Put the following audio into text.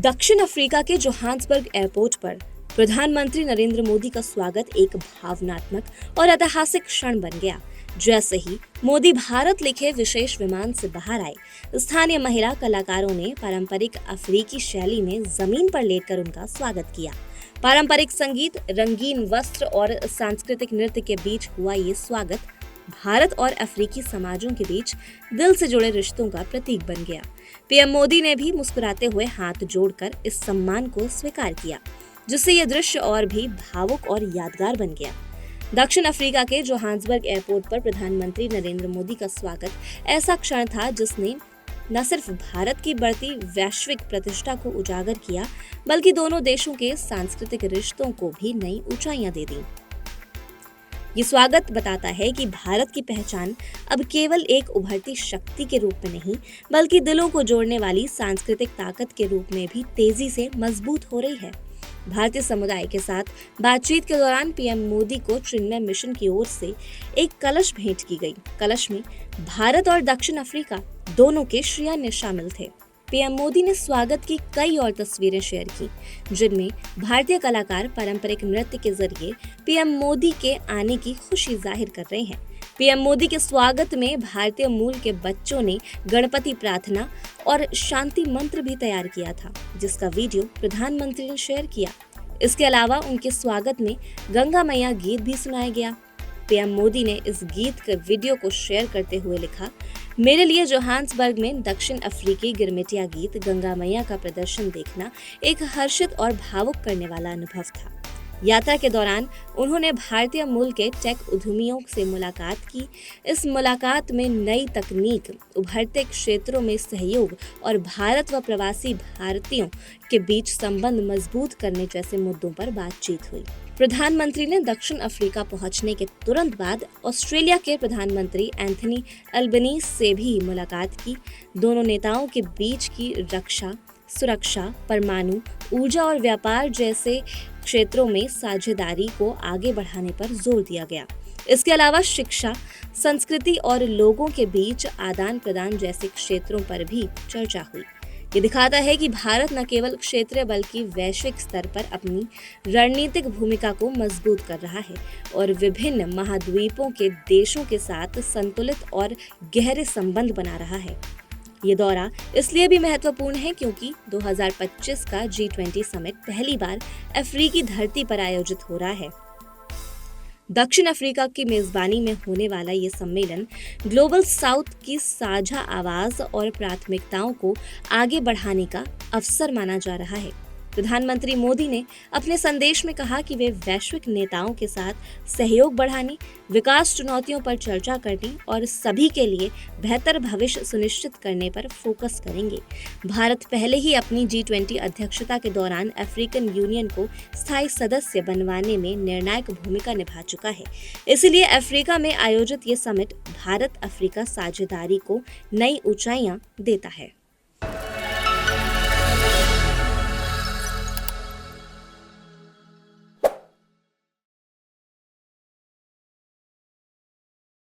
दक्षिण अफ्रीका के Johannesburg airport पर प्रधानमंत्री नरेंद्र मोदी का स्वागत एक भावनात्मक और ऐतिहासिक क्षण बन गया। जैसे ही मोदी भारत लिखे विशेष विमान से बाहर आए, स्थानीय महिला कलाकारों ने पारंपरिक अफ्रीकी शैली में जमीन पर लेटकर उनका स्वागत किया। पारंपरिक संगीत, रंगीन वस्त्र और सांस्कृतिक नृत्य के बीच हुआ ये स्वागत भारत और अफ्रीकी समाजों के बीच दिल से जुड़े रिश्तों का प्रतीक बन गया। पीएम मोदी ने भी मुस्कुराते हुए हाथ जोड़कर इस सम्मान को स्वीकार किया, जिससे यह दृश्य और भी भावुक और यादगार बन गया। दक्षिण अफ्रीका के जोहान्सबर्ग एयरपोर्ट पर प्रधानमंत्री नरेंद्र मोदी का स्वागत ऐसा क्षण था जिसने न सिर्फ भारत की बढ़ती वैश्विक प्रतिष्ठा को उजागर किया, बल्कि दोनों देशों के सांस्कृतिक रिश्तों को भी नई ऊंचाइयां दे दी। ये स्वागत बताता है कि भारत की पहचान अब केवल एक उभरती शक्ति के रूप में नहीं, बल्कि दिलों को जोड़ने वाली सांस्कृतिक ताकत के रूप में भी तेजी से मजबूत हो रही है। भारतीय समुदाय के साथ बातचीत के दौरान पीएम मोदी को चिन्मय मिशन की ओर से एक कलश भेंट की गई। कलश में भारत और दक्षिण अफ्रीका दोनों के शिलान्यास शामिल थे। पीएम मोदी ने स्वागत की कई और तस्वीरें शेयर की, जिनमें भारतीय कलाकार पारंपरिक नृत्य के जरिए पीएम मोदी के आने की खुशी जाहिर कर रहे हैं। पीएम मोदी के स्वागत में भारतीय मूल के बच्चों ने गणपति प्रार्थना और शांति मंत्र भी तैयार किया था, जिसका वीडियो प्रधानमंत्री ने शेयर किया। इसके अलावा उनके स्वागत में गंगा मैया गीत भी सुनाया गया। पीएम मोदी ने इस गीत के वीडियो को शेयर करते हुए लिखा, मेरे लिए जोहान्सबर्ग में दक्षिण अफ्रीकी गिरमिटिया गीत गंगा मैया का प्रदर्शन देखना एक हर्षित और भावुक करने वाला अनुभव था। यात्रा के दौरान उन्होंने भारतीय मूल के टेक उद्यमियों से मुलाकात की। इस मुलाकात में नई तकनीक, उभरते क्षेत्रों में सहयोग और भारत व प्रवासी भारतीयों के बीच संबंध मजबूत करने जैसे मुद्दों पर बातचीत हुई। प्रधानमंत्री ने दक्षिण अफ्रीका पहुंचने के तुरंत बाद ऑस्ट्रेलिया के प्रधानमंत्री एंथनी अल्बनीज से भी मुलाकात की। दोनों नेताओं के बीच की रक्षा, सुरक्षा, परमाणु ऊर्जा और व्यापार जैसे क्षेत्रों में साझेदारी को आगे बढ़ाने पर जोर दिया गया। इसके अलावा शिक्षा, संस्कृति और लोगों के बीच आदान प्रदान जैसे क्षेत्रों पर भी चर्चा हुई। ये दिखाता है कि भारत न केवल क्षेत्रीय बल्कि वैश्विक स्तर पर अपनी रणनीतिक भूमिका को मजबूत कर रहा है और विभिन्न महाद्वीपों के देशों के साथ संतुलित और गहरे संबंध बना रहा है। ये दौरा इसलिए भी महत्वपूर्ण है क्योंकि 2025 का G20 समिट पहली बार अफ्रीकी धरती पर आयोजित हो रहा है। दक्षिण अफ्रीका की मेजबानी में होने वाला ये सम्मेलन ग्लोबल साउथ की साझा आवाज और प्राथमिकताओं को आगे बढ़ाने का अवसर माना जा रहा है। प्रधानमंत्री मोदी ने अपने संदेश में कहा कि वे वैश्विक नेताओं के साथ सहयोग बढ़ाने, विकास चुनौतियों पर चर्चा करने और सभी के लिए बेहतर भविष्य सुनिश्चित करने पर फोकस करेंगे। भारत पहले ही अपनी G20 अध्यक्षता के दौरान अफ्रीकन यूनियन को स्थायी सदस्य बनवाने में निर्णायक भूमिका निभा चुका है। इसलिए अफ्रीका में आयोजित ये समिट भारत अफ्रीका साझेदारी को नई ऊंचाइयां देता है।